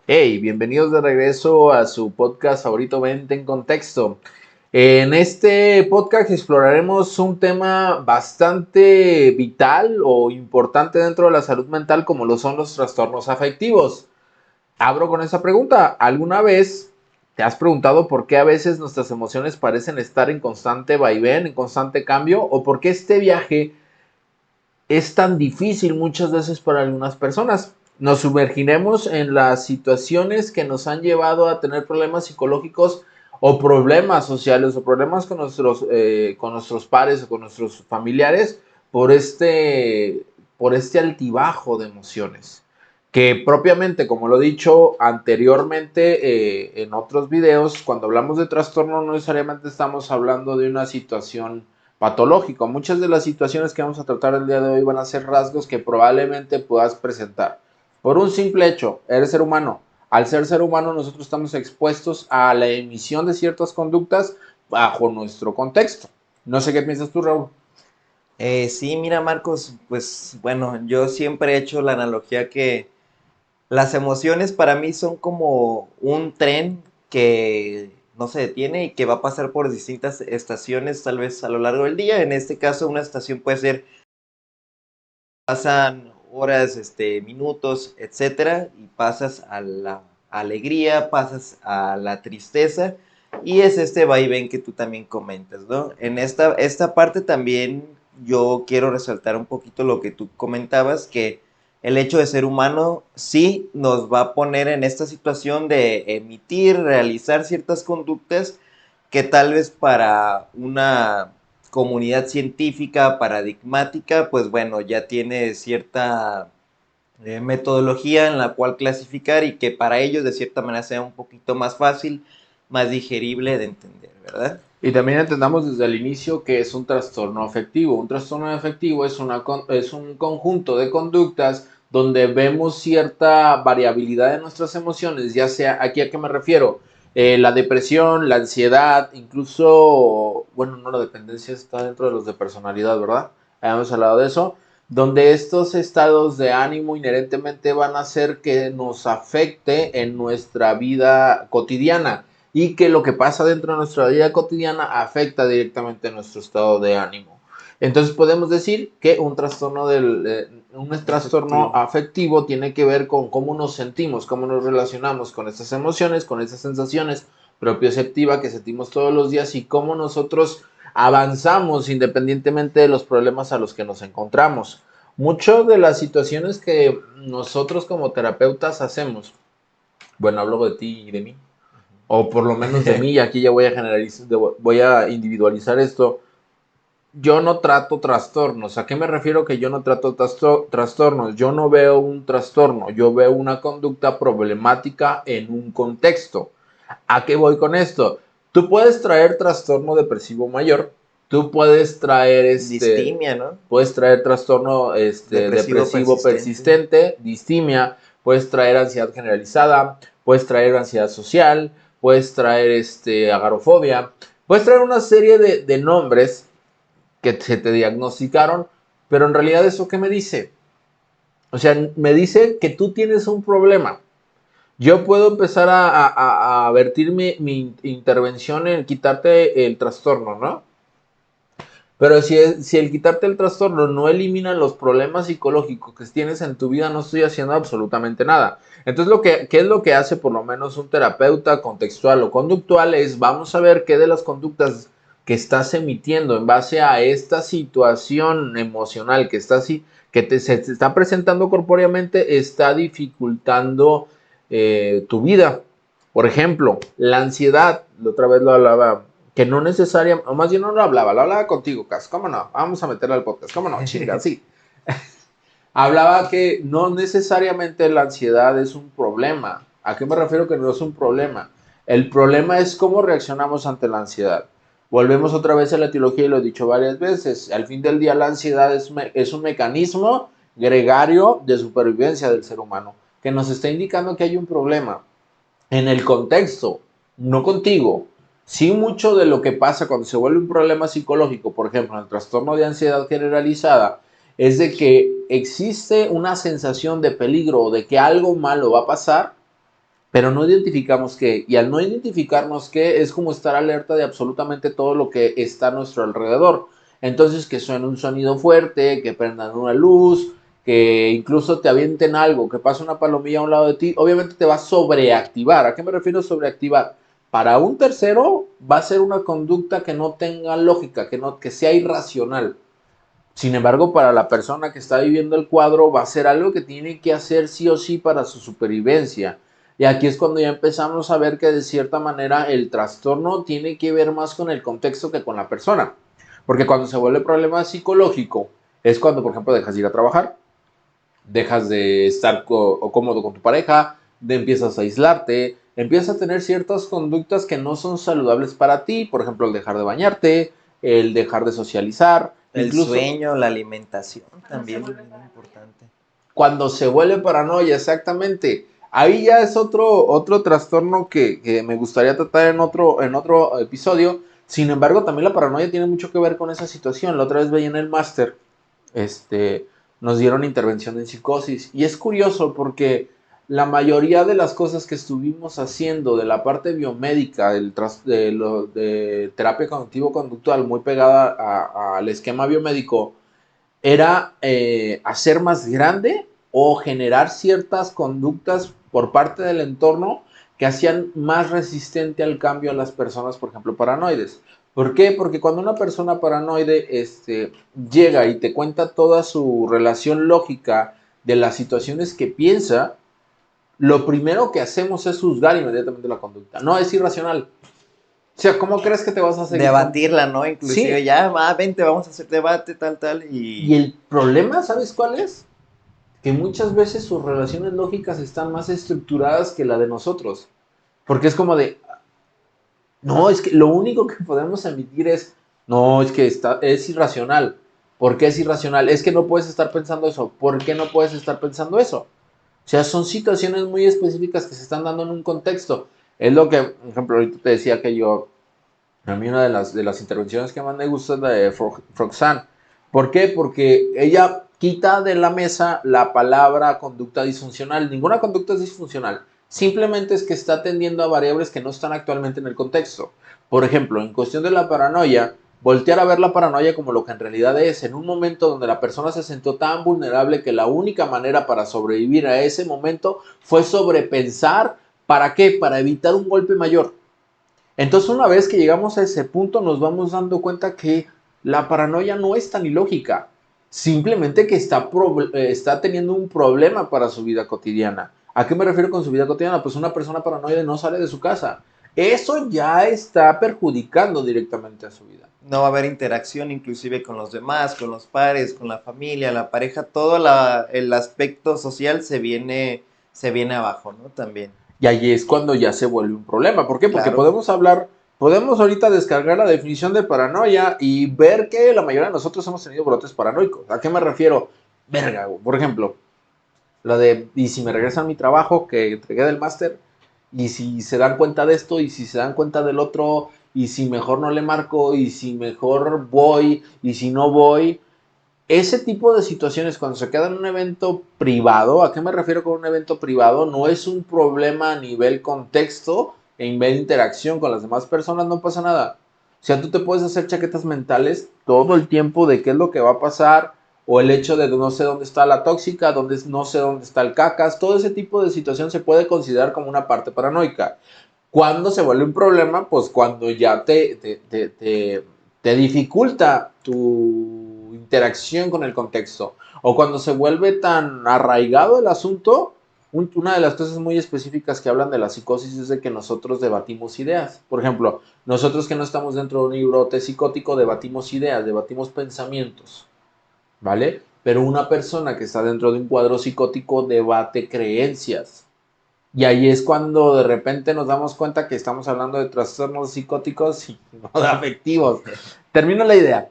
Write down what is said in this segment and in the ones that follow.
Hey, bienvenidos de regreso a su podcast favorito Mente en Contexto. En este podcast exploraremos un tema bastante vital o importante dentro de la salud mental como lo son los trastornos afectivos. Abro con esa pregunta. ¿Alguna vez te has preguntado por qué a veces nuestras emociones parecen estar en constante vaivén, en constante cambio? ¿O por qué este viaje es tan difícil muchas veces para algunas personas? Nos sumergiremos en las situaciones que nos han llevado a tener problemas psicológicos o problemas sociales o problemas con nuestros pares o con nuestros familiares por por este altibajo de emociones. Que propiamente, como lo he dicho anteriormente en otros videos, cuando hablamos de trastorno no necesariamente estamos hablando de una situación patológico. Muchas de las situaciones que vamos a tratar el día de hoy van a ser rasgos que probablemente puedas presentar. Por un simple hecho, eres ser humano. Al ser humano, nosotros estamos expuestos a la emisión de ciertas conductas bajo nuestro contexto. No sé qué piensas tú, Raúl. Sí, mira, Marcos, pues bueno, yo siempre he hecho la analogía que las emociones para mí son como un tren que no se detiene y que va a pasar por distintas estaciones tal vez a lo largo del día. En este caso, una estación puede ser, pasan horas, minutos, etcétera, y pasas a la alegría, pasas a la tristeza, y es este vaivén que tú también comentas, ¿no? En esta parte también yo quiero resaltar un poquito lo que tú comentabas, que el hecho de ser humano sí nos va a poner en esta situación de emitir, realizar ciertas conductas que tal vez para una comunidad científica paradigmática, pues bueno, ya tiene cierta metodología en la cual clasificar y que para ellos de cierta manera sea un poquito más fácil, más digerible de entender, ¿verdad? Y también entendamos desde el inicio que es un trastorno afectivo. Un trastorno afectivo es un conjunto de conductas donde vemos cierta variabilidad de nuestras emociones, ya sea, aquí a qué me refiero, la depresión, la ansiedad, incluso, bueno, no, la dependencia está dentro de los de personalidad, ¿verdad? Habíamos hablado de eso, donde estos estados de ánimo inherentemente van a hacer que nos afecte en nuestra vida cotidiana y que lo que pasa dentro de nuestra vida cotidiana afecta directamente nuestro estado de ánimo. Entonces podemos decir que un trastorno Efectivo. afectivo tiene que ver con cómo nos sentimos, cómo nos relacionamos con estas emociones, con esas sensaciones propioceptivas que sentimos todos los días y cómo nosotros avanzamos independientemente de los problemas a los que nos encontramos. Muchas de las situaciones que nosotros como terapeutas hacemos, bueno, hablo de ti y de mí, o por lo menos de mí, y aquí ya voy a generalizar, voy a individualizar esto. Yo no trato trastornos. ¿A qué me refiero que yo no trato trastornos? Yo no veo un trastorno, yo veo una conducta problemática en un contexto. ¿A qué voy con esto? Tú puedes traer trastorno depresivo mayor, tú Distimia, ¿no? puedes traer trastorno Depresivo depresivo persistente. persistente, distimia, puedes traer ansiedad generalizada, puedes traer ansiedad social, puedes traer agorafobia, puedes traer una serie de nombres que se te diagnosticaron, pero en realidad eso qué me dice? O sea, me dice que tú tienes un problema. Yo puedo empezar a vertir mi intervención en quitarte el trastorno, ¿no? Pero si el quitarte el trastorno no elimina los problemas psicológicos que tienes en tu vida, no estoy haciendo absolutamente nada. Entonces, ¿qué es lo que hace por lo menos un terapeuta contextual o conductual? Es, vamos a ver qué de las conductas que estás emitiendo en base a esta situación emocional se te está presentando corpóreamente está dificultando tu vida. Por ejemplo, la ansiedad, la otra vez lo hablaba, que no necesariamente, o más bien no lo hablaba contigo, Cas, ¿cómo no? Vamos a meterle al podcast, ¿cómo no? Chinga, sí. Hablaba que no necesariamente la ansiedad es un problema. ¿A qué me refiero que no es un problema? El problema es cómo reaccionamos ante la ansiedad. Volvemos otra vez a la etiología y lo he dicho varias veces. Al fin del día la ansiedad es un mecanismo gregario de supervivencia del ser humano que nos está indicando que hay un problema en el contexto, no contigo. Sí, mucho de lo que pasa cuando se vuelve un problema psicológico, por ejemplo, el trastorno de ansiedad generalizada, es de que existe una sensación de peligro o de que algo malo va a pasar pero no identificamos qué. Y al no identificarnos qué, es como estar alerta de absolutamente todo lo que está a nuestro alrededor. Entonces, que suene un sonido fuerte, que prendan una luz, que incluso te avienten algo, que pase una palomilla a un lado de ti, obviamente te va a sobreactivar. ¿A qué me refiero sobreactivar? Para un tercero va a ser una conducta que no tenga lógica, que sea irracional. Sin embargo, para la persona que está viviendo el cuadro va a ser algo que tiene que hacer sí o sí para su supervivencia. Y aquí es cuando ya empezamos a ver que de cierta manera el trastorno tiene que ver más con el contexto que con la persona. Porque cuando se vuelve problema psicológico es cuando, por ejemplo, dejas de ir a trabajar, dejas de estar cómodo con tu pareja, empiezas a aislarte, empiezas a tener ciertas conductas que no son saludables para ti, por ejemplo, el dejar de bañarte, el dejar de socializar, El incluso sueño, la alimentación también es muy importante. cuando se vuelve paranoia, exactamente. Ahí ya es otro trastorno que me gustaría tratar en otro episodio. Sin embargo, también la paranoia tiene mucho que ver con esa situación. La otra vez veía en el máster, este, nos dieron intervención en psicosis. Y es curioso porque la mayoría de las cosas que estuvimos haciendo de la parte biomédica, de terapia cognitivo-conductual, muy pegada al esquema biomédico, era hacer más grande o generar ciertas conductas por parte del entorno que hacían más resistente al cambio a las personas, por ejemplo, paranoides. ¿Por qué? Porque cuando una persona paranoide llega y te cuenta toda su relación lógica de las situaciones que piensa, lo primero que hacemos es juzgar inmediatamente la conducta. No, es irracional. O sea, ¿cómo crees que te vas a seguir? Debatirla, ¿no? Inclusive Sí. ya, vente, vamos a hacer debate, tal, Y y el problema, ¿sabes cuál es? Que muchas veces sus relaciones lógicas están más estructuradas que la de nosotros. Porque es como de, no, es que lo único que podemos emitir es, no, es que es irracional. ¿Por qué es irracional? Es que no puedes estar pensando eso. ¿Por qué no puedes estar pensando eso? O sea, son situaciones muy específicas que se están dando en un contexto. Es lo que, por ejemplo, ahorita te decía que a mí una de las intervenciones que más me gusta es la de Froxane. ¿Por qué? Porque ella quita de la mesa la palabra conducta disfuncional. Ninguna conducta es disfuncional. Simplemente es que está atendiendo a variables que no están actualmente en el contexto. Por ejemplo, en cuestión de la paranoia, voltear a ver la paranoia como lo que en realidad es, en un momento donde la persona se sintió tan vulnerable que la única manera para sobrevivir a ese momento fue sobrepensar. ¿Para qué? Para evitar un golpe mayor. Entonces, una vez que llegamos a ese punto, nos vamos dando cuenta que la paranoia no es tan ilógica. Simplemente que está teniendo un problema para su vida cotidiana. ¿A qué me refiero con su vida cotidiana? Pues una persona paranoide no sale de su casa. Eso ya está perjudicando directamente a su vida. no va a haber interacción inclusive con los demás, con los pares, con la familia, la pareja, todo el aspecto social se viene abajo, ¿no? También. Y ahí es cuando ya se vuelve un problema. ¿Por qué? Porque Claro, podemos ahorita descargar la definición de paranoia y ver que la mayoría de nosotros hemos tenido brotes paranoicos. ¿A qué me refiero? Verga, por ejemplo, la de, y si me regresan mi trabajo que entregué del máster, y si se dan cuenta de esto, y si se dan cuenta del otro, y si mejor no le marco, y si mejor voy, y si no voy, ese tipo de situaciones cuando se queda en un evento privado, ¿a qué me refiero con un evento privado? No es un problema a nivel contexto, en nivel interacción con las demás personas, no pasa nada. O sea, tú te puedes hacer chaquetas mentales todo el tiempo de qué es lo que va a pasar, o el hecho de no sé dónde está la tóxica, no sé dónde está el cacas, todo ese tipo de situación se puede considerar como una parte paranoica. ¿Cuándo se vuelve un problema? Pues cuando ya te dificulta tu interacción con el contexto. O cuando se vuelve tan arraigado el asunto, una de las cosas muy específicas que hablan de la psicosis es de que nosotros debatimos ideas. Por ejemplo, nosotros que no estamos dentro de un librote psicótico debatimos ideas, debatimos pensamientos, ¿vale? Pero una persona que está dentro de un cuadro psicótico debate creencias. Y ahí es cuando de repente nos damos cuenta que estamos hablando de trastornos psicóticos y no de afectivos. Termino la idea.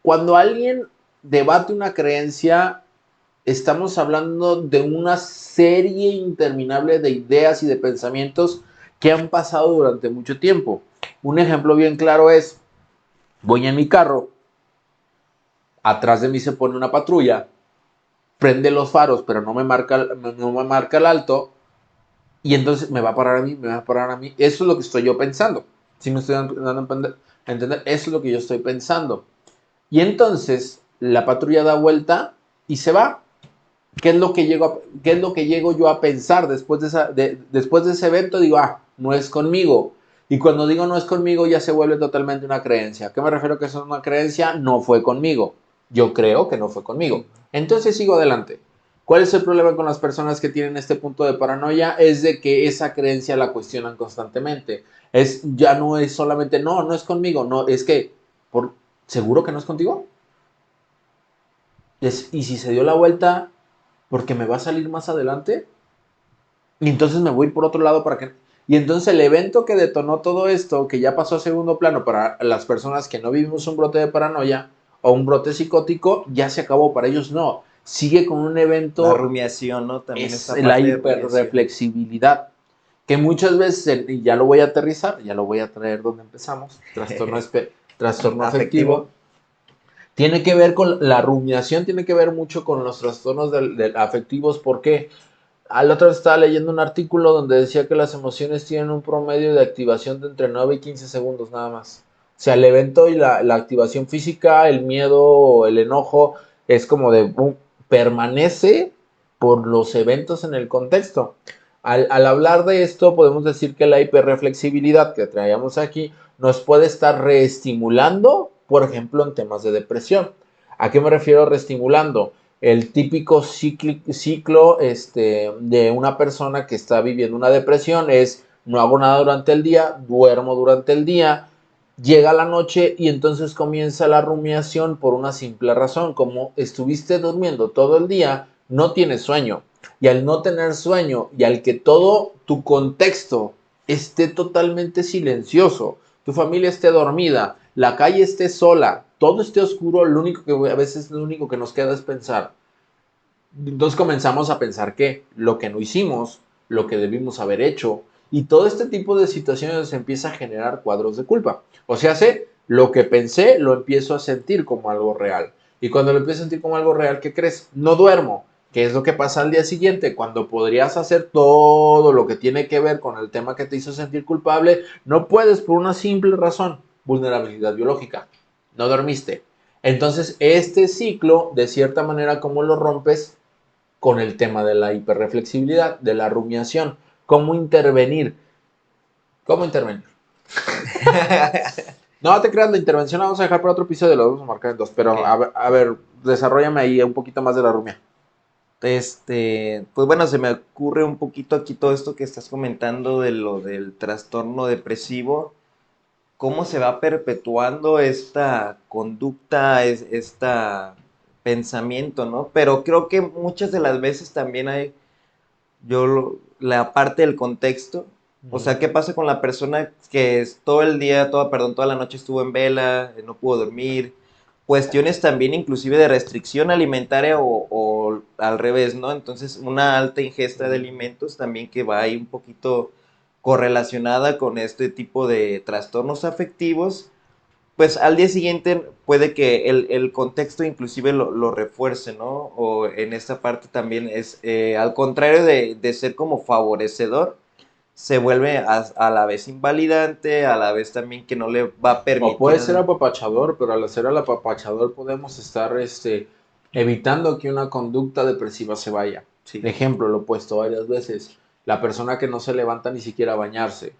Cuando alguien debate una creencia, estamos hablando de una serie interminable de ideas y de pensamientos que han pasado durante mucho tiempo. Un ejemplo bien claro es, voy en mi carro, atrás de mí se pone una patrulla, prende los faros, pero no me marca el alto. Y entonces me va a parar a mí, me va a parar a mí. Eso es lo que estoy yo pensando. Si me estoy dando a entender, eso es lo que yo estoy pensando. Y entonces la patrulla da vuelta y se va. ¿Qué es lo que llego yo a pensar después de ese evento? Digo, no es conmigo. Y cuando digo no es conmigo, ya se vuelve totalmente una creencia. ¿A qué me refiero que eso es una creencia? No fue conmigo. Yo creo que no fue conmigo. Entonces sigo adelante. ¿Cuál es el problema con las personas que tienen este punto de paranoia? Es de que esa creencia la cuestionan constantemente. Ya no es solamente, no es conmigo, no, es que, ¿seguro que no es contigo? Y si se dio la vuelta, porque me va a salir más adelante, y entonces me voy a ir por otro lado para que... Y entonces el evento que detonó todo esto, que ya pasó a segundo plano para las personas que no vivimos un brote de paranoia o un brote psicótico, ya se acabó, para ellos no. Sigue con un La evento, rumiación, ¿no? También es esta la parte de rumiación. hiperreflexibilidad, que muchas veces, y ya lo voy a aterrizar, ya lo voy a traer donde empezamos, trastorno afectivo, Afectivo. tiene que ver con la rumiación, tiene que ver mucho con los trastornos afectivos. ¿Por qué? Al otro vez estaba leyendo un artículo donde decía que las emociones tienen un promedio de activación de entre 9 y 15 segundos nada más. O sea, el evento y la activación física, el miedo, el enojo, es como de permanece por los eventos en el contexto. Al hablar de esto, podemos decir que la hiperreflexibilidad que traíamos aquí nos puede estar reestimulando, por ejemplo, en temas de depresión. ¿A qué me refiero reestimulando? El típico ciclo de una persona que está viviendo una depresión es no hago nada durante el día, duermo durante el día, llega la noche y entonces comienza la rumiación por una simple razón, como estuviste durmiendo todo el día, no tienes sueño. Y al no tener sueño y al que todo tu contexto esté totalmente silencioso, tu familia esté dormida, la calle esté sola, todo esté oscuro, lo único que a veces lo único que nos queda es pensar. Entonces comenzamos a pensar que lo que no hicimos, lo que debimos haber hecho, y todo este tipo de situaciones empieza a generar cuadros de culpa. O sea, lo que pensé lo empiezo a sentir como algo real. Y cuando lo empiezo a sentir como algo real, ¿qué crees? No duermo. ¿Qué es lo que pasa al día siguiente? Cuando podrías hacer todo lo que tiene que ver con el tema que te hizo sentir culpable, no puedes por una simple razón, vulnerabilidad biológica. No dormiste. Entonces, este ciclo, de cierta manera, ¿cómo lo rompes? Con el tema de la hiperreflexibilidad, de la rumiación. ¿Cómo intervenir? ¿Cómo intervenir? No te creas, la intervención la vamos a dejar para otro episodio, lo vamos a marcar en dos. Pero Ok. a ver, desarrollame ahí un poquito más de la rumia. Pues bueno, se me ocurre un poquito aquí todo esto que estás comentando de lo del trastorno depresivo, cómo se va perpetuando esta conducta, pensamiento, ¿no? Pero creo que muchas de las veces también hay, la parte del contexto, o sea, ¿qué pasa con la persona que es todo el día, toda la noche estuvo en vela, no pudo dormir? Cuestiones también inclusive de restricción alimentaria o al revés, ¿no? Entonces, una alta ingesta de alimentos también que va ahí un poquito correlacionada con este tipo de trastornos afectivos, pues al día siguiente puede que el contexto inclusive lo refuerce, ¿no? O en esta parte también es, al contrario de ser como favorecedor, se vuelve a la vez invalidante, a la vez también que no le va a O permitir puede ser apapachador, pero al ser el apapachador podemos estar evitando que una conducta depresiva se vaya. sí. Ejemplo, lo he puesto varias veces. La persona que no se levanta ni siquiera a bañarse.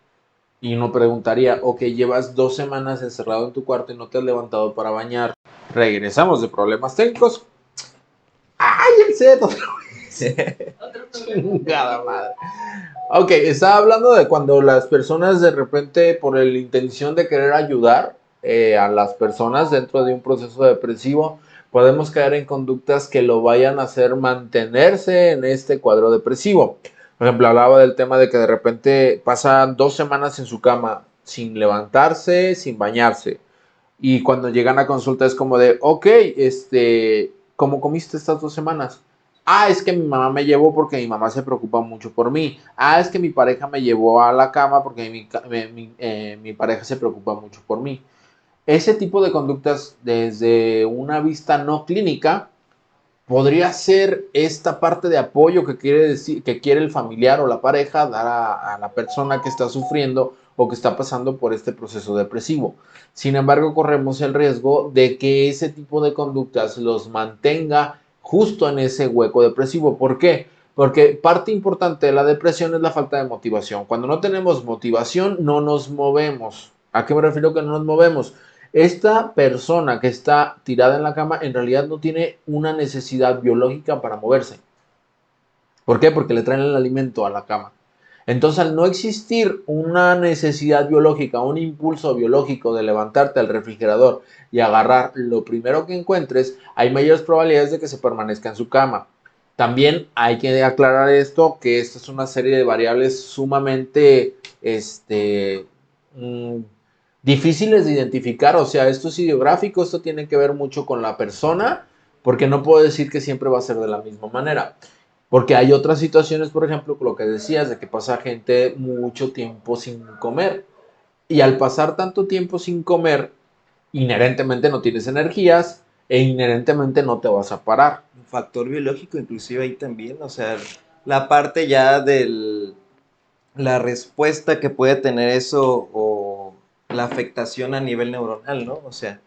Y uno preguntaría, ok, llevas 2 semanas encerrado en tu cuarto y no te has levantado para bañar. Regresamos de problemas técnicos. ¡Ay, el set! Otra vez. Chingada madre. Ok, estaba hablando de cuando las personas de repente, por la intención de querer ayudar a las personas dentro de un proceso depresivo, podemos caer en conductas que lo vayan a hacer mantenerse en este cuadro depresivo. Por ejemplo, hablaba del tema de que de repente pasan 2 semanas en su cama sin levantarse, sin bañarse. Y cuando llegan a consulta es como de, ok, ¿cómo comiste estas 2 semanas? Es que mi mamá me llevó porque mi mamá se preocupa mucho por mí. Es que mi pareja me llevó a la cama porque mi pareja se preocupa mucho por mí. Ese tipo de conductas desde una vista no clínica podría ser esta parte de apoyo que quiere decir, que quiere el familiar o la pareja dar a la persona que está sufriendo o que está pasando por este proceso depresivo. Sin embargo, corremos el riesgo de que ese tipo de conductas los mantenga justo en ese hueco depresivo. ¿Por qué? Porque parte importante de la depresión es la falta de motivación. Cuando no tenemos motivación, no nos movemos. ¿A qué me refiero que no nos movemos? Esta persona que está tirada en la cama en realidad no tiene una necesidad biológica para moverse. ¿Por qué? Porque le traen el alimento a la cama. Entonces, al no existir una necesidad biológica, un impulso biológico de levantarte al refrigerador y agarrar lo primero que encuentres, hay mayores probabilidades de que se permanezca en su cama. También hay que aclarar esto, que esta es una serie de variables sumamente mm, difíciles de identificar. O sea, esto es ideográfico, esto tiene que ver mucho con la persona, porque no puedo decir que siempre va a ser de la misma manera. Porque hay otras situaciones, por ejemplo, lo que decías, de que pasa gente mucho tiempo sin comer. Y al pasar tanto tiempo sin comer, inherentemente no tienes energías e inherentemente no te vas a parar. Un factor biológico inclusive ahí también, o sea, la parte ya de la respuesta que puede tener eso o la afectación a nivel neuronal, ¿no? O sea,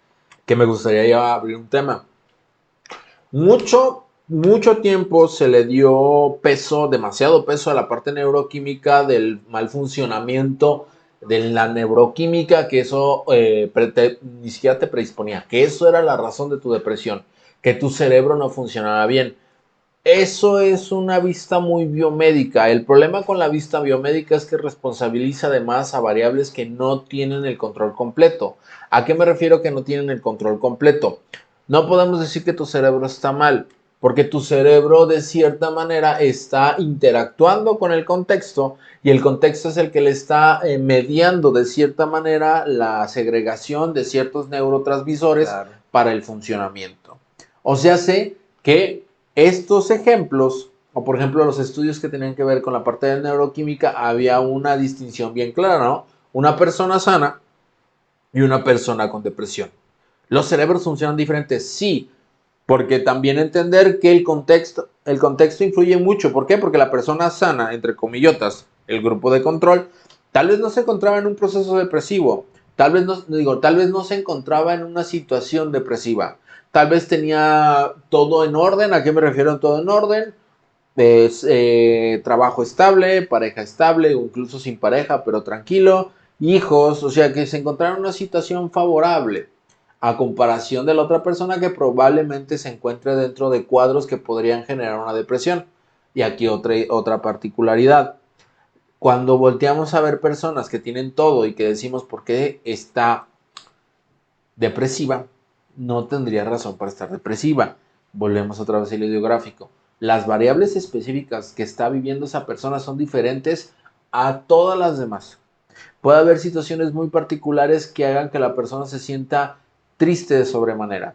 Que me gustaría ya abrir un tema. Mucho tiempo se le dio peso, demasiado peso a la parte neuroquímica del mal funcionamiento de la neuroquímica, que eso ni siquiera te predisponía, que eso era la razón de tu depresión, que tu cerebro no funcionaba bien. Eso es una vista muy biomédica. El problema con la vista biomédica es que responsabiliza además a variables que no tienen el control completo. ¿A qué me refiero que no tienen el control completo? No podemos decir que tu cerebro está mal, porque tu cerebro de cierta manera está interactuando con el contexto y el contexto es el que le está mediando de cierta manera la segregación de ciertos neurotransmisores claro. para el funcionamiento. O sea, sé que estos ejemplos, o por ejemplo los estudios que tenían que ver con la parte de neuroquímica, había una distinción bien clara, ¿no? Una persona sana y una persona con depresión. ¿Los cerebros funcionan diferentes? Sí, porque también entender que el contexto influye mucho. ¿Por qué? Porque la persona sana, entre comillotas, el grupo de control, tal vez no se encontraba en un proceso depresivo, tal vez no se encontraba en una situación depresiva, tal vez tenía todo en orden. ¿A qué me refiero en todo en orden? Trabajo estable, pareja estable, o incluso sin pareja, pero tranquilo, hijos, o sea que se encontraba en una situación favorable a comparación de la otra persona que probablemente se encuentre dentro de cuadros que podrían generar una depresión. Y aquí otra particularidad. Cuando volteamos a ver personas que tienen todo y que decimos por qué está depresiva, no tendría razón para estar depresiva. Volvemos otra vez al ideográfico. Las variables específicas que está viviendo esa persona son diferentes a todas las demás. Puede haber situaciones muy particulares que hagan que la persona se sienta triste de sobremanera.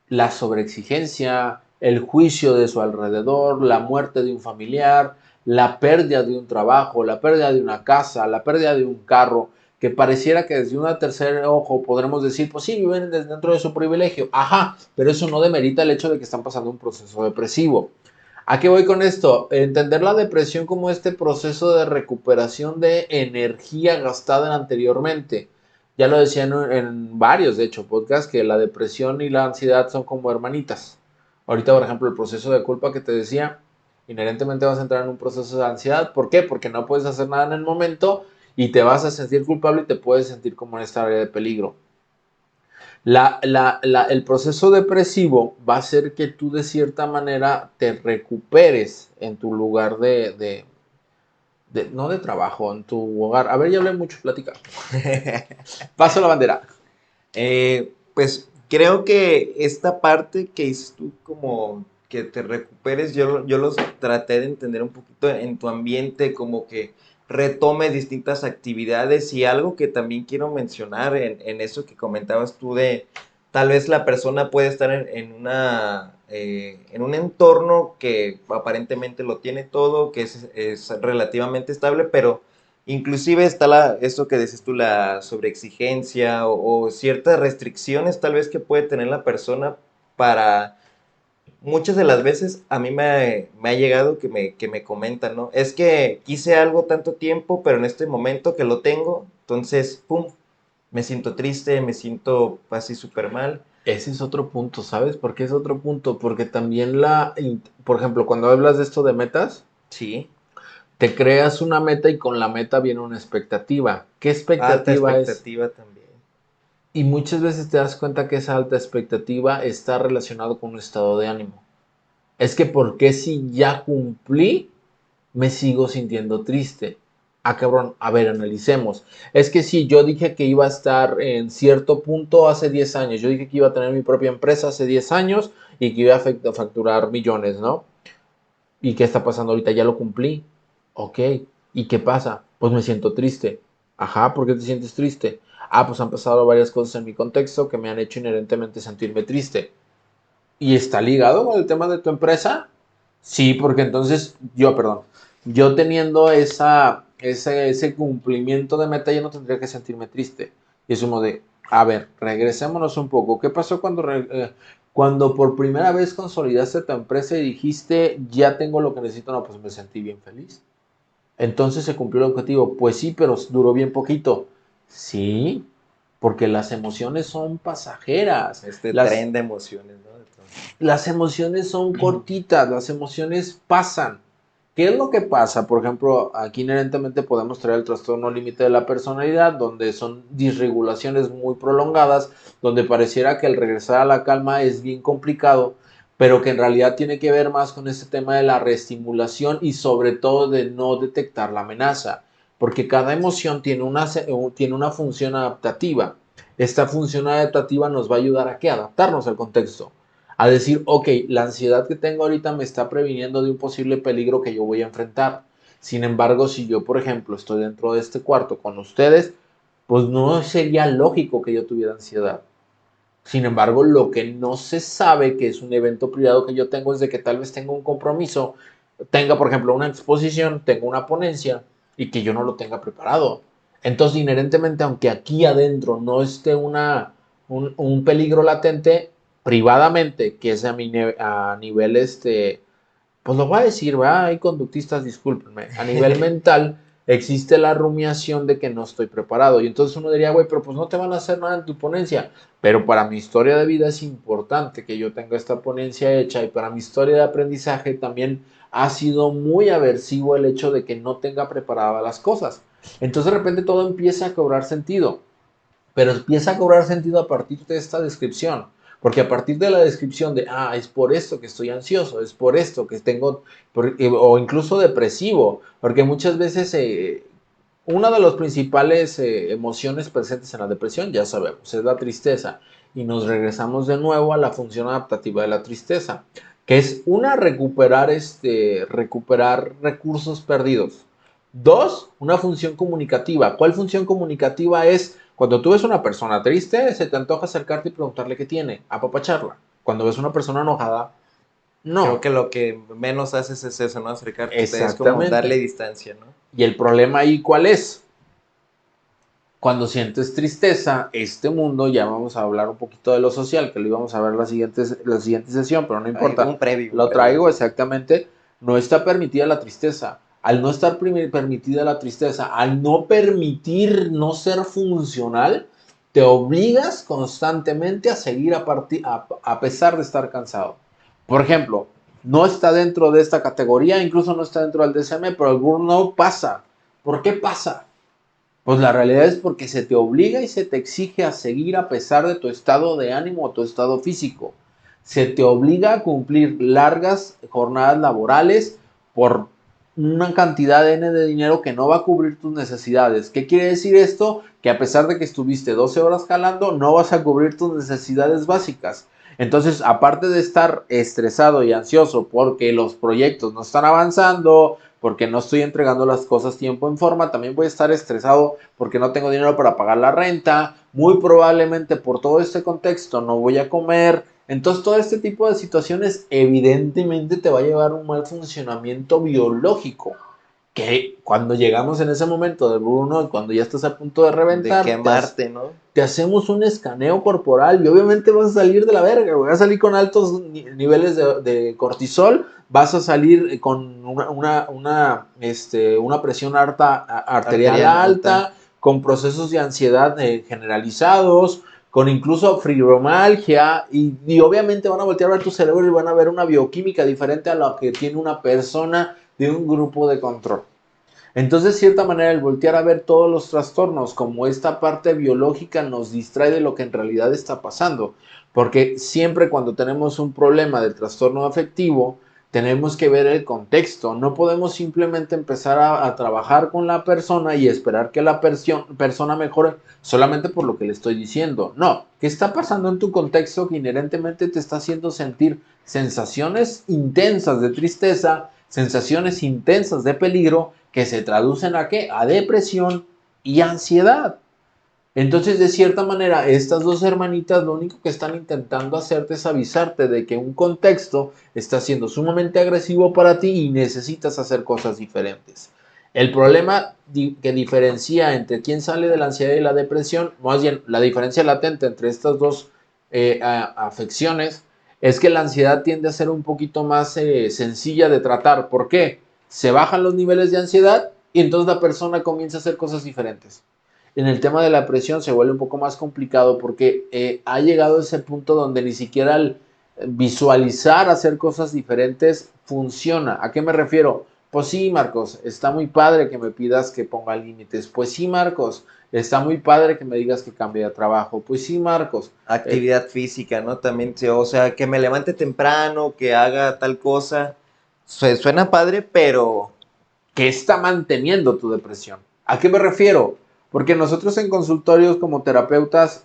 La sobreexigencia, el juicio de su alrededor, la muerte de un familiar, la pérdida de un trabajo, la pérdida de una casa, la pérdida de un carro, que pareciera que desde un tercer ojo podremos decir, pues sí, viven dentro de su privilegio. Ajá, pero eso no demerita el hecho de que están pasando un proceso depresivo. ¿A qué voy con esto? Entender la depresión como este proceso de recuperación de energía gastada anteriormente. Ya lo decía en varios, de hecho, podcasts, que la depresión y la ansiedad son como hermanitas. Ahorita, por ejemplo, el proceso de culpa que te decía, inherentemente vas a entrar en un proceso de ansiedad. ¿Por qué? Porque no puedes hacer nada en el momento y te vas a sentir culpable y te puedes sentir como en esta área de peligro. El proceso depresivo va a hacer que tú de cierta manera te recuperes en tu lugar no de trabajo, en tu hogar. A ver, ya hablé mucho, platica. Paso la bandera. Pues creo que esta parte que dices tú como que te recuperes, yo los traté de entender un poquito en tu ambiente, como que retome distintas actividades y algo que también quiero mencionar en eso que comentabas tú de tal vez la persona puede estar en un entorno que aparentemente lo tiene todo, que es relativamente estable, pero inclusive está eso que dices tú, la sobreexigencia o ciertas restricciones tal vez que puede tener la persona para muchas de las veces a mí me ha llegado que me comentan, ¿no? Es que quise algo tanto tiempo, pero en este momento que lo tengo, entonces, pum, me siento triste, me siento así súper mal. Ese es otro punto, ¿sabes? ¿Por qué es otro punto? Porque también por ejemplo, cuando hablas de esto de metas, Sí, te creas una meta y con la meta viene una expectativa. ¿Qué alta expectativa es? expectativa también. Y muchas veces te das cuenta que esa alta expectativa está relacionado con un estado de ánimo. Es que ¿por qué si ya cumplí, me sigo sintiendo triste? Ah, cabrón, a ver, analicemos. Es que si yo dije que iba a estar en cierto punto hace 10 años, yo dije que iba a tener mi propia empresa hace 10 años y que iba a facturar millones, ¿no? ¿Y qué está pasando ahorita? Ya lo cumplí. Ok. ¿Y qué pasa? Pues me siento triste. Ajá, ¿por qué te sientes triste? Ah, pues han pasado varias cosas en mi contexto que me han hecho inherentemente sentirme triste. ¿Y está ligado con el tema de tu empresa? Sí, porque entonces yo teniendo ese cumplimiento de meta, ya no tendría que sentirme triste. Y es como de, a ver, regresémonos un poco. ¿Qué pasó cuando por primera vez consolidaste tu empresa y dijiste, ya tengo lo que necesito? No, pues me sentí bien feliz. Entonces se cumplió el objetivo. Pues sí, pero duró bien poquito. Sí, porque las emociones son pasajeras. Este Las, tren de emociones, ¿no? las emociones son cortitas, las emociones pasan. ¿Qué es lo que pasa? Por ejemplo, aquí inherentemente podemos traer el trastorno límite de la personalidad, donde son disregulaciones muy prolongadas, donde pareciera que el regresar a la calma es bien complicado, pero que en realidad tiene que ver más con este tema de la reestimulación y sobre todo de no detectar la amenaza, porque cada emoción tiene una función adaptativa. Esta función adaptativa nos va a ayudar a qué? Adaptarnos al contexto, a decir, ok, la ansiedad que tengo ahorita me está previniendo de un posible peligro que yo voy a enfrentar. Sin embargo, si yo, por ejemplo, estoy dentro de este cuarto con ustedes, pues no sería lógico que yo tuviera ansiedad. Sin embargo, lo que no se sabe, que es un evento privado que yo tengo, es de que tal vez tenga un compromiso, tenga, por ejemplo, una exposición, tenga una ponencia y que yo no lo tenga preparado. Entonces, inherentemente, aunque aquí adentro no esté un peligro latente, privadamente, que es a nivel, pues lo voy a decir, ¿verdad? Hay conductistas, discúlpenme, a nivel mental existe la rumiación de que no estoy preparado. Y entonces uno diría, güey, pero pues no te van a hacer nada en tu ponencia. Pero para mi historia de vida es importante que yo tenga esta ponencia hecha y para mi historia de aprendizaje también ha sido muy aversivo el hecho de que no tenga preparadas las cosas. Entonces de repente todo empieza a cobrar sentido, pero empieza a cobrar sentido a partir de esta descripción. Porque a partir de la descripción de, ah, es por esto que estoy ansioso, es por esto que tengo, o incluso depresivo, porque muchas veces una de las principales emociones presentes en la depresión, ya sabemos, es la tristeza. Y nos regresamos de nuevo a la función adaptativa de la tristeza, que es una, recuperar recursos perdidos. Dos, una función comunicativa. ¿Cuál función comunicativa es? Cuando tú ves una persona triste, se te antoja acercarte y preguntarle qué tiene, apapacharla. Cuando ves una persona enojada, Creo no. que lo que menos haces es eso, ¿no? Acercarte, es como darle Exactamente. distancia, ¿no? ¿Y el problema ahí cuál es? Cuando sientes tristeza, este mundo, ya vamos a hablar un poquito de lo social, que lo íbamos a ver la siguiente sesión, pero no Hay importa, un lo previo. traigo exactamente, no está permitida la tristeza. Al no estar permitida la tristeza, al no permitir no ser funcional, te obligas constantemente a seguir a pesar de estar cansado. Por ejemplo, no está dentro de esta categoría, incluso no está dentro del DSM, pero el burnout pasa. ¿Por qué pasa? Pues la realidad es porque se te obliga y se te exige a seguir a pesar de tu estado de ánimo o tu estado físico. Se te obliga a cumplir largas jornadas laborales por una cantidad N de dinero que no va a cubrir tus necesidades. ¿Qué quiere decir esto? Que a pesar de que estuviste 12 horas jalando, no vas a cubrir tus necesidades básicas. Entonces, aparte de estar estresado y ansioso porque los proyectos no están avanzando, porque no estoy entregando las cosas tiempo en forma, también voy a estar estresado porque no tengo dinero para pagar la renta, muy probablemente por todo este contexto no voy a comer. Entonces todo este tipo de situaciones evidentemente te va a llevar a un mal funcionamiento biológico. que cuando llegamos en ese momento de Bruno, cuando ya estás a punto de De reventar, quemarte, ¿no? te hacemos un escaneo corporal y obviamente vas a salir de la verga, güey. Vas a salir con altos niveles de cortisol, vas a salir con una presión arterial Arterial alta. alta, con procesos de ansiedad generalizados, con incluso fibromialgia y obviamente van a voltear a ver tu cerebro y van a ver una bioquímica diferente a la que tiene una persona de un grupo de control. Entonces, de cierta manera, el voltear a ver todos los trastornos como esta parte biológica nos distrae de lo que en realidad está pasando. Porque siempre cuando tenemos un problema de trastorno afectivo, tenemos que ver el contexto. No podemos simplemente empezar a trabajar con la persona y esperar que la persona mejore solamente por lo que le estoy diciendo. No, ¿qué está pasando en tu contexto que inherentemente te está haciendo sentir sensaciones intensas de tristeza, sensaciones intensas de peligro, que se traducen a qué? A depresión y ansiedad. Entonces, de cierta manera, estas dos hermanitas lo único que están intentando hacerte es avisarte de que un contexto está siendo sumamente agresivo para ti y necesitas hacer cosas diferentes. El problema que diferencia entre quién sale de la ansiedad y la depresión, más bien la diferencia latente entre estas dos afecciones, es que la ansiedad tiende a ser un poquito más sencilla de tratar. ¿Por qué? Se bajan los niveles de ansiedad y entonces la persona comienza a hacer cosas diferentes. En el tema de la presión se vuelve un poco más complicado porque ha llegado a ese punto donde ni siquiera el visualizar hacer cosas diferentes funciona. ¿A qué me refiero? Pues sí, Marcos, está muy padre que me pidas que ponga límites. Pues sí, Marcos, está muy padre que me digas que cambie de trabajo. Pues sí, Marcos. Actividad física, ¿no? También, o sea, que me levante temprano, que haga tal cosa. Suena padre, pero ¿Qué está manteniendo tu depresión? ¿A qué me refiero? Porque nosotros en consultorios como terapeutas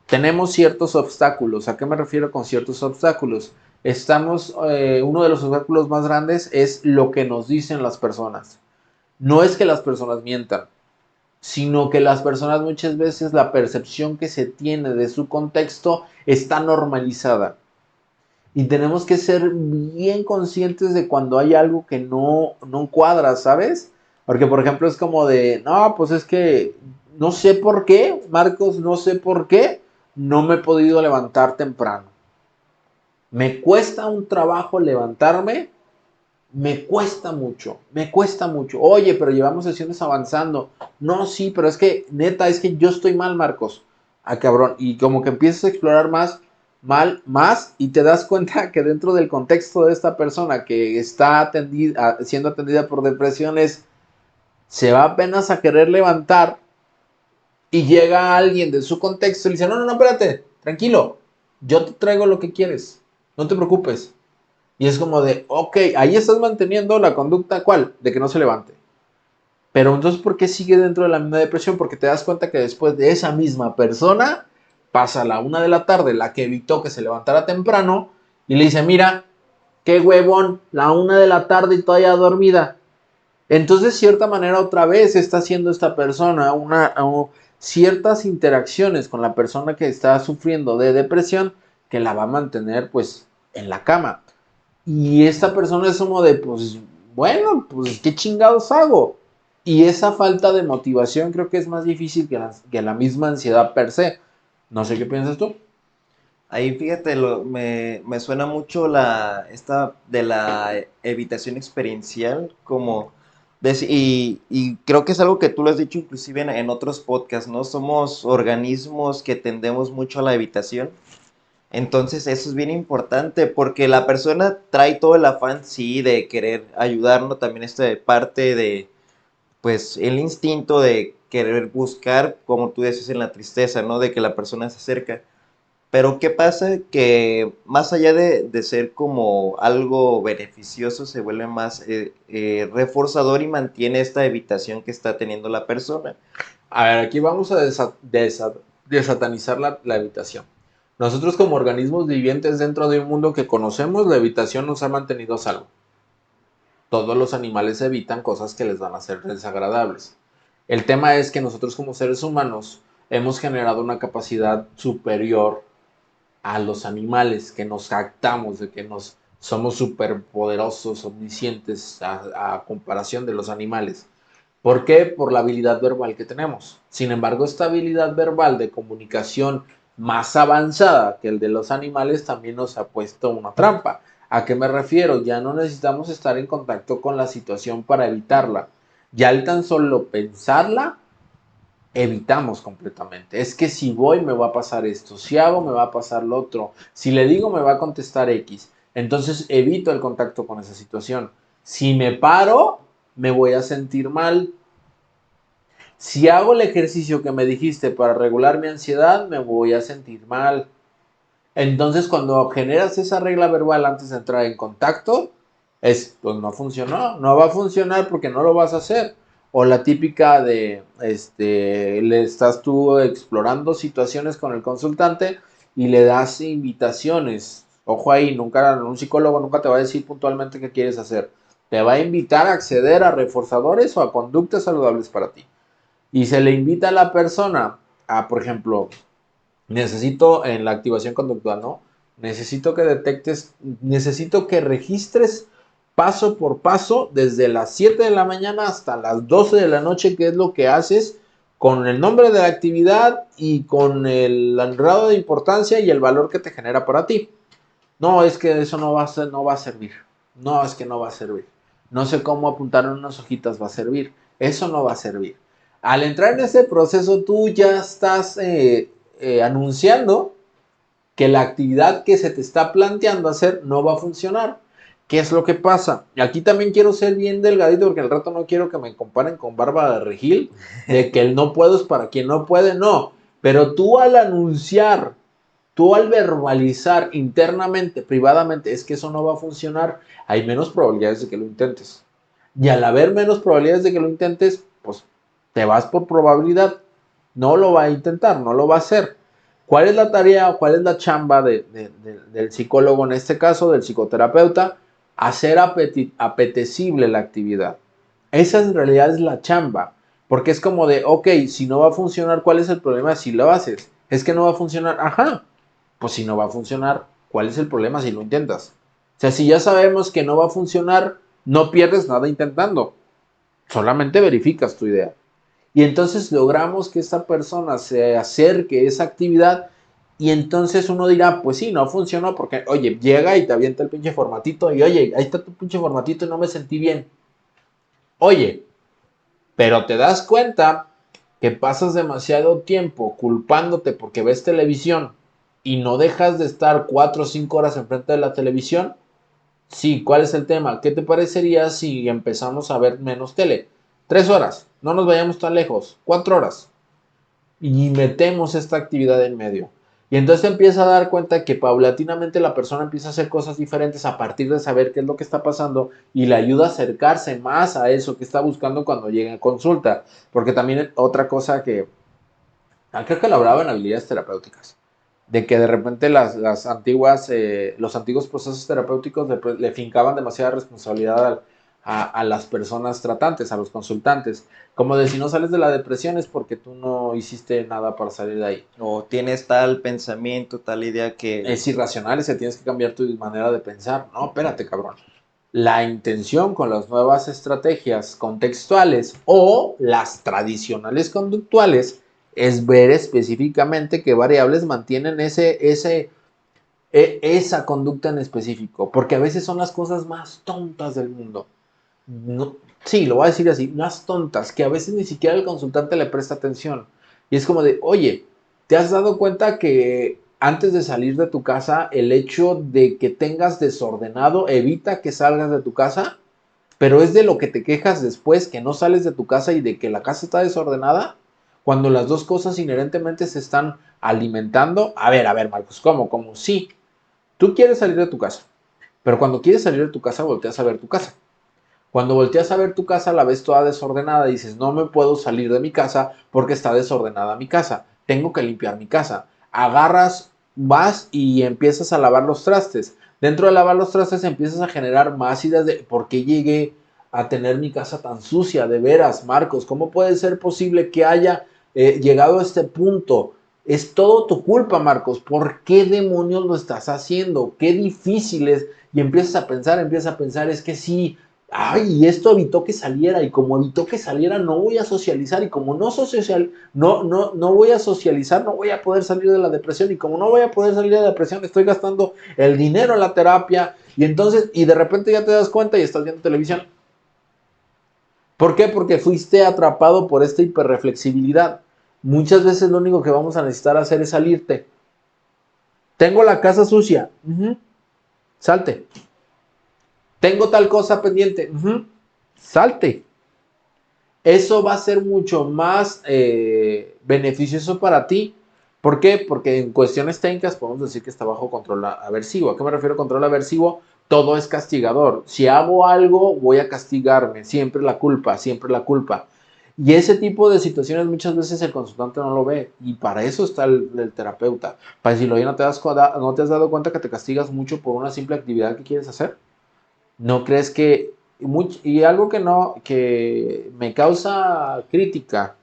tenemos ciertos obstáculos. ¿A qué me refiero con ciertos obstáculos? Uno de los obstáculos más grandes es lo que nos dicen las personas. No es que las personas mientan, sino que las personas muchas veces la percepción que se tiene de su contexto está normalizada. Y tenemos que ser bien conscientes de cuando hay algo que no cuadra, ¿sabes? Porque, por ejemplo, es como de, no, pues es que no sé por qué, Marcos, no sé por qué, no me he podido levantar temprano. Me cuesta un trabajo levantarme, me cuesta mucho, me cuesta mucho. Oye, pero llevamos sesiones avanzando. No, sí, pero es que, neta, es que yo estoy mal, Marcos. Ah, cabrón. Y como que empiezas a explorar más, y te das cuenta que dentro del contexto de esta persona que está siendo atendida por depresiones, se va apenas a querer levantar y llega alguien de su contexto y le dice, no, no, no, espérate, tranquilo, yo te traigo lo que quieres, no te preocupes. Y es como de, ok, ahí estás manteniendo la conducta, ¿cuál? De que no se levante. Pero entonces, ¿por qué sigue dentro de la misma depresión? Porque te das cuenta que después de esa misma persona, pasa la 1 de la tarde, la que evitó que se levantara temprano, y le dice, mira, qué huevón, la 1 de la tarde y todavía dormida. Entonces, de cierta manera, otra vez está haciendo esta persona ciertas interacciones con la persona que está sufriendo de depresión que la va a mantener, pues, en la cama. Y esta persona es como de, pues, bueno, pues, ¿qué chingados hago? Y esa falta de motivación creo que es más difícil que la misma ansiedad per se. No sé qué piensas tú. ahí fíjate, me suena mucho esta de la evitación experiencial, como, y creo que es algo que tú lo has dicho inclusive en otros podcasts, ¿no? Somos organismos que tendemos mucho a la evitación. Entonces eso es bien importante porque la persona trae todo el afán, sí, de querer ayudarnos, también esta parte de, pues, el instinto de querer buscar, como tú dices, en la tristeza, ¿no? De que la persona se acerca. Pero ¿qué pasa? Que más allá de ser como algo beneficioso, se vuelve más reforzador y mantiene esta evitación que está teniendo la persona. A ver, aquí vamos a desatanizar la evitación. Nosotros como organismos vivientes dentro de un mundo que conocemos, la evitación nos ha mantenido a salvo. Todos los animales evitan cosas que les van a ser desagradables. El tema es que nosotros como seres humanos hemos generado una capacidad superior a los animales, que nos jactamos de que nos somos superpoderosos, omniscientes a comparación de los animales. ¿Por qué? Por la habilidad verbal que tenemos. Sin embargo, esta habilidad verbal de comunicación más avanzada que el de los animales también nos ha puesto una trampa. ¿A qué me refiero? Ya no necesitamos estar en contacto con la situación para evitarla. Ya al tan solo pensarla, evitamos completamente. Es que si voy me va a pasar esto, si hago me va a pasar lo otro, si le digo me va a contestar X. Entonces evito el contacto con esa situación. Si me paro, me voy a sentir mal. Si hago el ejercicio que me dijiste para regular mi ansiedad, me voy a sentir mal. Entonces, cuando generas esa regla verbal antes de entrar en contacto, pues no funcionó, no va a funcionar porque no lo vas a hacer. O la típica de, le estás tú explorando situaciones con el consultante y le das invitaciones. Ojo ahí, nunca, un psicólogo nunca te va a decir puntualmente qué quieres hacer. Te va a invitar a acceder a reforzadores o a conductas saludables para ti. Y se le invita a la persona a, por ejemplo, necesito en la activación conductual, ¿no? Necesito que detectes, necesito que registres paso por paso desde las 7 de la mañana hasta las 12 de la noche, qué es lo que haces con el nombre de la actividad y con el grado de importancia y el valor que te genera para ti. No, es que eso no va a ser, no va a servir. No, es que no va a servir. No sé cómo apuntar en unas hojitas va a servir. Eso no va a servir. Al entrar en ese proceso, tú ya estás anunciando que la actividad que se te está planteando hacer no va a funcionar. ¿Qué es lo que pasa? Aquí también quiero ser bien delgadito porque al rato no quiero que me comparen con Bárbara de Regil, de que el no puedo es para quien no puede, no. Pero tú al anunciar, tú al verbalizar internamente, privadamente, es que eso no va a funcionar, hay menos probabilidades de que lo intentes. Y al haber menos probabilidades de que lo intentes, pues te vas por probabilidad. No lo va a intentar, no lo va a hacer. ¿Cuál es la tarea o cuál es la chamba del psicólogo, en este caso del psicoterapeuta? Hacer apetecible la actividad. Esa en realidad es la chamba. Porque es como de, ok, si no va a funcionar, ¿cuál es el problema si lo haces? Es que no va a funcionar. Ajá, pues si no va a funcionar, ¿cuál es el problema si lo intentas? O sea, si ya sabemos que no va a funcionar, no pierdes nada intentando. Solamente verificas tu idea. Y entonces logramos que esta persona se acerque a esa actividad y entonces uno dirá, pues sí, no funcionó porque, oye, llega y te avienta el pinche formatito y, oye, ahí está tu pinche formatito y no me sentí bien. Oye, pero te das cuenta que pasas demasiado tiempo culpándote porque ves televisión y no dejas de estar 4 o 5 horas enfrente de la televisión. Sí, ¿cuál es el tema? ¿Qué te parecería si empezamos a ver menos tele? 3 horas, no nos vayamos tan lejos, 4 horas. Y metemos esta actividad en medio. Y entonces empieza a dar cuenta que paulatinamente la persona empieza a hacer cosas diferentes a partir de saber qué es lo que está pasando y le ayuda a acercarse más a eso que está buscando cuando llega a consulta. Porque también otra cosa que creo que lo hablaba en habilidades terapéuticas, de que de repente las antiguas, los antiguos procesos terapéuticos le fincaban demasiada responsabilidad a las personas tratantes, a los consultantes, como de si no sales de la depresión es porque tú no hiciste nada para salir de ahí. O tienes tal pensamiento, tal idea que... Es irracional, es que tienes que cambiar tu manera de pensar. No, espérate, cabrón. La intención con las nuevas estrategias contextuales o las tradicionales conductuales es ver específicamente qué variables mantienen esa conducta en específico, porque a veces son las cosas más tontas del mundo. No, sí, lo voy a decir así, más tontas, que a veces ni siquiera el consultante le presta atención. Y es como de, oye, ¿te has dado cuenta que antes de salir de tu casa, el hecho de que tengas desordenado evita que salgas de tu casa? Pero es de lo que te quejas después, que no sales de tu casa y de que la casa está desordenada, cuando las dos cosas inherentemente se están alimentando. A ver, Marcos, ¿cómo? Como sí, tú quieres salir de tu casa, pero cuando quieres salir de tu casa, volteas a ver tu casa. Cuando volteas a ver tu casa, la ves toda desordenada y dices, no me puedo salir de mi casa porque está desordenada mi casa. Tengo que limpiar mi casa. Agarras, vas y empiezas a lavar los trastes. Dentro de lavar los trastes empiezas a generar más ideas de por qué llegué a tener mi casa tan sucia. De veras, Marcos, ¿cómo puede ser posible que haya llegado a este punto? Es todo tu culpa, Marcos. ¿Por qué demonios lo estás haciendo? Qué difícil es. Y empiezas a pensar, es que sí, ay, y esto evitó que saliera, y como evitó que saliera, no voy a socializar, y como no voy a socializar, no voy a poder salir de la depresión, y como no voy a poder salir de la depresión, estoy gastando el dinero en la terapia, y entonces, y de repente ya te das cuenta y estás viendo televisión. ¿Por qué? Porque fuiste atrapado por esta hiperreflexibilidad. Muchas veces lo único que vamos a necesitar hacer es salirte. Tengo la casa sucia. Salte. Tengo tal cosa pendiente. Salte. Eso va a ser mucho más beneficioso para ti. ¿Por qué? Porque en cuestiones técnicas podemos decir que está bajo control aversivo. ¿A qué me refiero control aversivo? Todo es castigador. Si hago algo, voy a castigarme. Siempre la culpa, siempre la culpa. Y ese tipo de situaciones muchas veces el consultante no lo ve. Y para eso está el terapeuta. Para decirlo, oye, ¿no te has dado cuenta que te castigas mucho por una simple actividad que quieres hacer? ¿No crees que... y algo que no, que me causa crítica,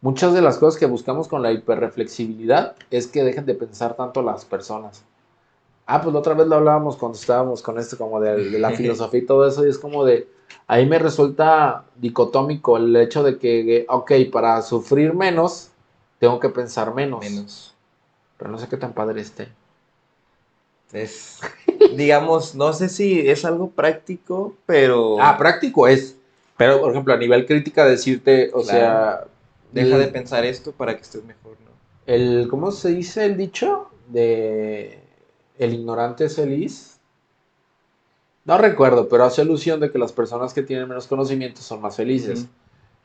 muchas de las cosas que buscamos con la hiperreflexibilidad es que dejen de pensar tanto las personas. Ah, pues la otra vez lo hablábamos cuando estábamos con esto como de la filosofía y todo eso, y es como de, ahí me resulta dicotómico el hecho de que, ok, para sufrir menos, tengo que pensar menos, Menos. pero no sé qué tan padre esté. Es, digamos, no sé si es algo práctico, Ah, pero práctico es, pero por ejemplo, a nivel crítica decirte, o claro, sea, deja de pensar esto para que estés mejor, ¿no? ¿cómo se dice el dicho? De el ignorante es feliz. No recuerdo, pero hace alusión de que las personas que tienen menos conocimiento son más Ujú. felices.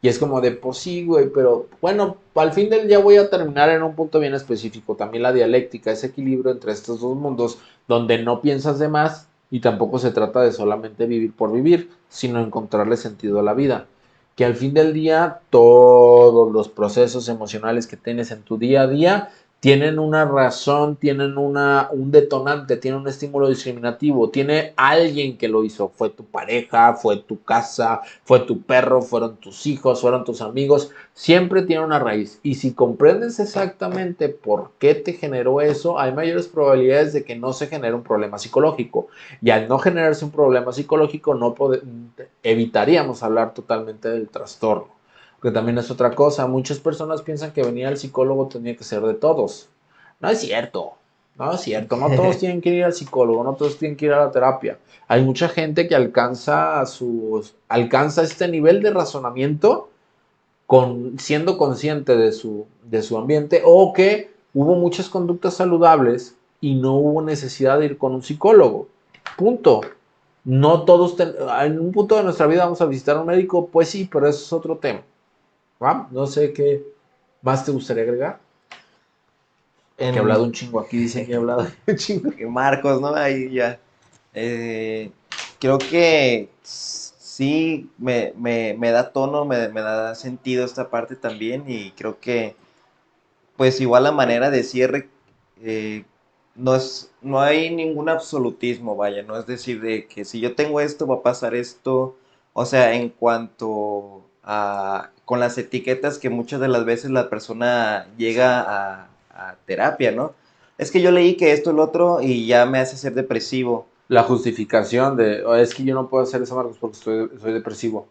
Y es como de, pues sí, güey, pero bueno, al fin del día voy a terminar en un punto bien específico. También la dialéctica, ese equilibrio entre estos dos mundos, donde no piensas de más y tampoco se trata de solamente vivir por vivir, sino encontrarle sentido a la vida. Que al fin del día todos los procesos emocionales que tienes en tu día a día tienen una razón, tienen un detonante, tienen un estímulo discriminativo, tiene alguien que lo hizo, fue tu pareja, fue tu casa, fue tu perro, fueron tus hijos, fueron tus amigos, siempre tiene una raíz. Y si comprendes exactamente por qué te generó eso, hay mayores probabilidades de que no se genere un problema psicológico. Y al no generarse un problema psicológico, evitaríamos hablar totalmente del trastorno. Que también es otra cosa. Muchas personas piensan que venir al psicólogo tenía que ser de todos. No es cierto. No es cierto. No todos tienen que ir al psicólogo, no todos tienen que ir a la terapia. Hay mucha gente que alcanza este nivel de razonamiento siendo consciente de su ambiente, o que hubo muchas conductas saludables y no hubo necesidad de ir con un psicólogo. Punto. No todos, en un punto de nuestra vida vamos a visitar a un médico, pues sí, pero eso es otro tema. ¿Va? No sé qué más te gustaría agregar. Que he hablado En un chingo aquí, dicen que he hablado un chingo. Marcos, ¿no? Ahí ya. Eh, Creo que sí me da tono, me da sentido esta parte también y creo que pues igual la manera de cierre eh, no hay ningún absolutismo, vaya, no es decir de que si yo tengo esto va a pasar esto, o sea, en cuanto a con las etiquetas que muchas de las veces la persona llega a terapia, ¿no? Es que yo leí que esto, el otro y ya me hace ser depresivo. La justificación de, "Oh, es que yo no puedo hacer eso, Marcos, porque soy depresivo".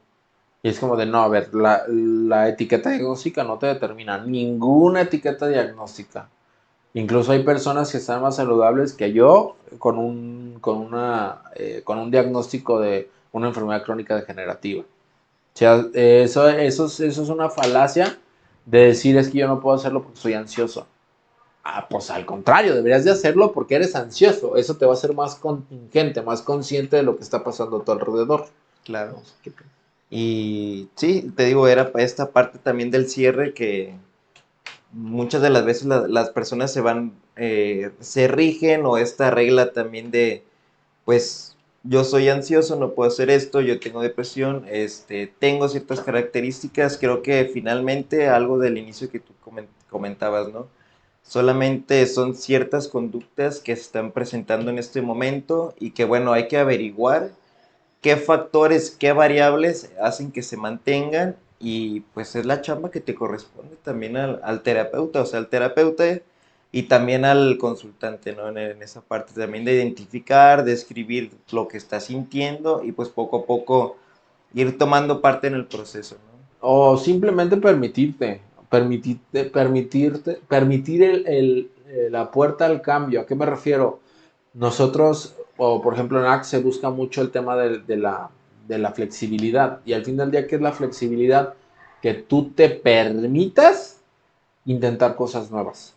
Y es como de, no, a ver, la etiqueta diagnóstica no te determina ninguna etiqueta diagnóstica. Incluso hay personas que están más saludables que yo con un diagnóstico de una enfermedad crónica degenerativa. O sea, eso es una falacia de decir es que yo no puedo hacerlo porque soy ansioso. Ah, pues al contrario, deberías de hacerlo porque eres ansioso. Eso te va a hacer más contingente, más consciente de lo que está pasando a tu alrededor. Claro. No sé qué piensas. Y sí, te digo, era esta parte también del cierre que muchas de las veces las personas se rigen o esta regla también de, pues yo soy ansioso, no puedo hacer esto, yo tengo depresión, tengo ciertas características, creo que finalmente algo del inicio que tú comentabas, ¿no? Solamente son ciertas conductas que se están presentando en este momento y que bueno, hay que averiguar qué factores, qué variables hacen que se mantengan y pues es la chamba que te corresponde también al terapeuta, o sea, al terapeuta y también al consultante, ¿no? En esa parte también de identificar, de escribir lo que estás sintiendo y pues poco a poco ir tomando parte en el proceso, ¿no? O simplemente permitir la puerta al cambio. ¿A qué me refiero? Nosotros, o por ejemplo en ACT se busca mucho el tema de la flexibilidad. Y al fin del día, ¿qué es la flexibilidad? Que tú te permitas intentar cosas nuevas.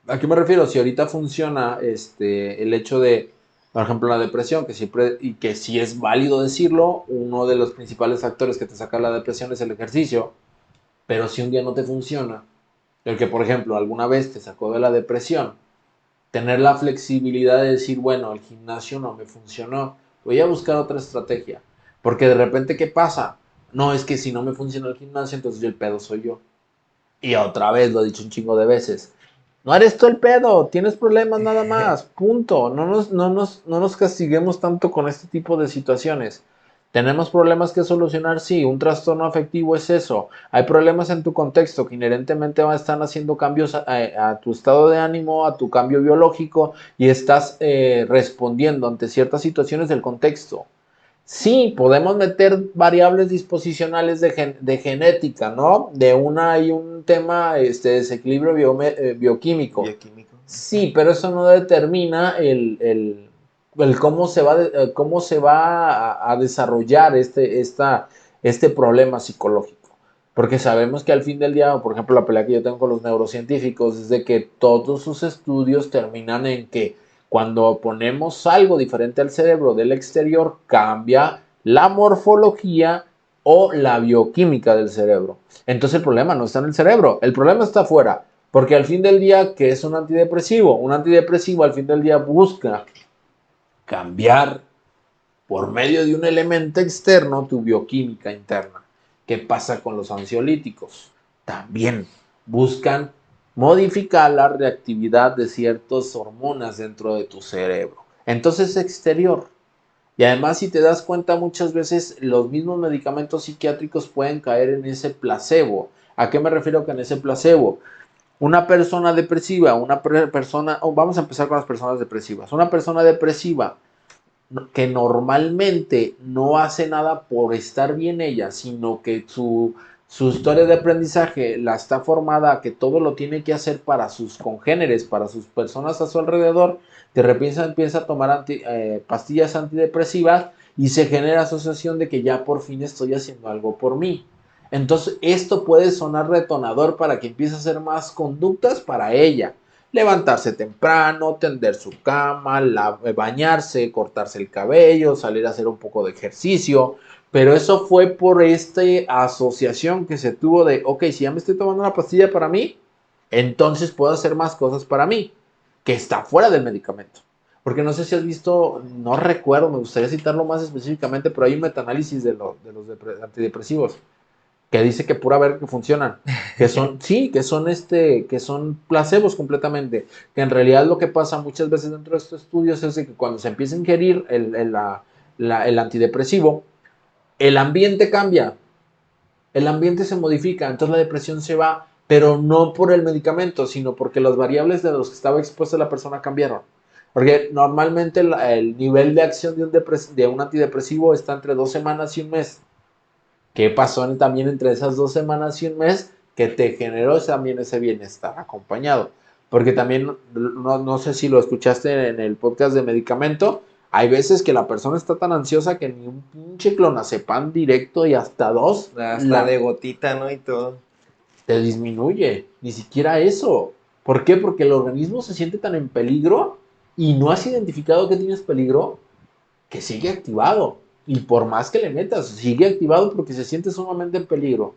¿A qué me refiero? Si ahorita funciona el hecho de, por ejemplo, la depresión, que siempre, y que sí es válido decirlo, uno de los principales factores que te saca la depresión es el ejercicio, pero si un día no te funciona, el que, por ejemplo, alguna vez te sacó de la depresión, tener la flexibilidad de decir, bueno, el gimnasio no me funcionó, voy a buscar otra estrategia. Porque de repente, ¿qué pasa? No, es que si no me funciona el gimnasio, entonces yo el pedo soy yo. Y otra vez, lo he dicho un chingo de veces. No eres tú el pedo, tienes problemas nada más, punto. No nos castiguemos tanto con este tipo de situaciones. Tenemos problemas que solucionar, sí, un trastorno afectivo es eso. Hay problemas en tu contexto que inherentemente están haciendo cambios a tu estado de ánimo, a tu cambio biológico y estás respondiendo ante ciertas situaciones del contexto. Sí, podemos meter variables disposicionales de genética, ¿no? De una hay un tema, desequilibrio bioquímico. Bioquímico. Sí, pero eso no determina el cómo se va a desarrollar este problema psicológico. Porque sabemos que al fin del día, por ejemplo, la pelea que yo tengo con los neurocientíficos es de que todos sus estudios terminan en que cuando ponemos algo diferente al cerebro del exterior, cambia la morfología o la bioquímica del cerebro. Entonces el problema no está en el cerebro, el problema está afuera. Porque al fin del día, ¿qué es un antidepresivo? Un antidepresivo al fin del día busca cambiar por medio de un elemento externo tu bioquímica interna. ¿Qué pasa con los ansiolíticos? También buscan modificar la reactividad de ciertas hormonas dentro de tu cerebro. Entonces es exterior. Y además, si te das cuenta, muchas veces los mismos medicamentos psiquiátricos pueden caer en ese placebo. ¿A qué me refiero con ese placebo? Una persona depresiva, vamos a empezar con las personas depresivas. Una persona depresiva que normalmente no hace nada por estar bien ella, sino que su historia de aprendizaje la está formada a que todo lo tiene que hacer para sus congéneres, para sus personas a su alrededor, de repente empieza a tomar pastillas antidepresivas y se genera asociación de que ya por fin estoy haciendo algo por mí. Entonces, esto puede sonar retonador para que empiece a hacer más conductas para ella. Levantarse temprano, tender su cama, bañarse, cortarse el cabello, salir a hacer un poco de ejercicio. Pero eso fue por esta asociación que se tuvo de, ok, si ya me estoy tomando una pastilla para mí, entonces puedo hacer más cosas para mí, que está fuera del medicamento. Porque no sé si has visto, no recuerdo, me gustaría citarlo más específicamente, pero hay un metaanálisis de los antidepresivos que dice que pura verga que funcionan, que son, sí, que son placebos completamente, que en realidad lo que pasa muchas veces dentro de estos estudios es de que cuando se empieza a ingerir el antidepresivo, el ambiente cambia, el ambiente se modifica, entonces la depresión se va, pero no por el medicamento, sino porque las variables de los que estaba expuesta la persona cambiaron. Porque normalmente el nivel de acción de un antidepresivo está entre 2 semanas y un mes. ¿Qué pasó también entre esas 2 semanas y un mes que te generó también ese bienestar acompañado? Porque también, no sé si lo escuchaste en el podcast de medicamento, hay veces que la persona está tan ansiosa que ni un pinche clonazepam directo y hasta dos Hasta de gotita, ¿no? Y todo. te disminuye. Ni siquiera eso. ¿Por qué? Porque el organismo se siente tan en peligro y no has identificado que tienes peligro que sigue activado. Y por más que le metas, sigue activado porque se siente sumamente en peligro.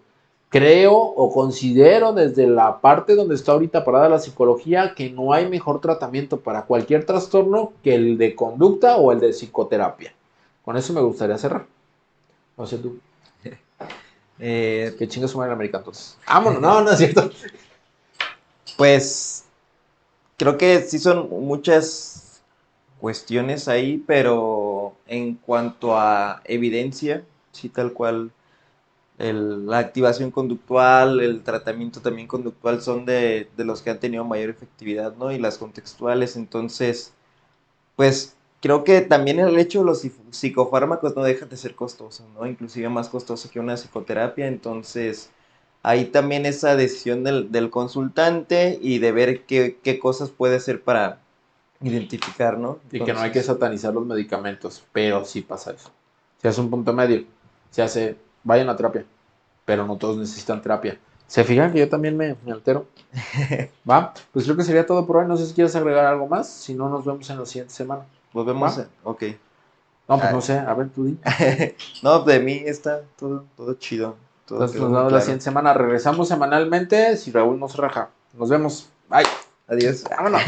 Creo o considero desde la parte donde está ahorita parada la psicología que no hay mejor tratamiento para cualquier trastorno que el de conducta o el de psicoterapia. Con eso me gustaría cerrar. No sé tú. Eh, Que chingas su madre en América entonces. Vámonos, no, no es cierto. pues creo que sí son muchas cuestiones ahí, pero en cuanto a evidencia, sí tal cual la activación conductual, el tratamiento también conductual son de los que han tenido mayor efectividad, ¿no? Y las contextuales, entonces, pues creo que también el hecho de los psicofármacos no dejan de ser costosos, ¿no? Inclusive más costoso que una psicoterapia, entonces ahí también esa decisión del consultante y de ver qué cosas puede hacer para identificar, ¿no? Y que no hay que Entonces, satanizar los medicamentos, pero sí pasa eso. Se hace un punto medio, se hace, vayan a terapia, pero no todos necesitan terapia. ¿Se fijan que yo también me altero? ¿Va? Pues creo que sería todo por hoy. No sé si quieres agregar algo más. Si no, nos vemos en la siguiente semana. volvemos ¿Va? a... Ok. No, pues Ah, no sé. A ver, tú di. no, de mí está todo chido, todo Entonces quedó nos muy vemos la claro. siguiente semana. Regresamos semanalmente si Raúl nos raja. Nos vemos. Bye. Adiós. Vámonos.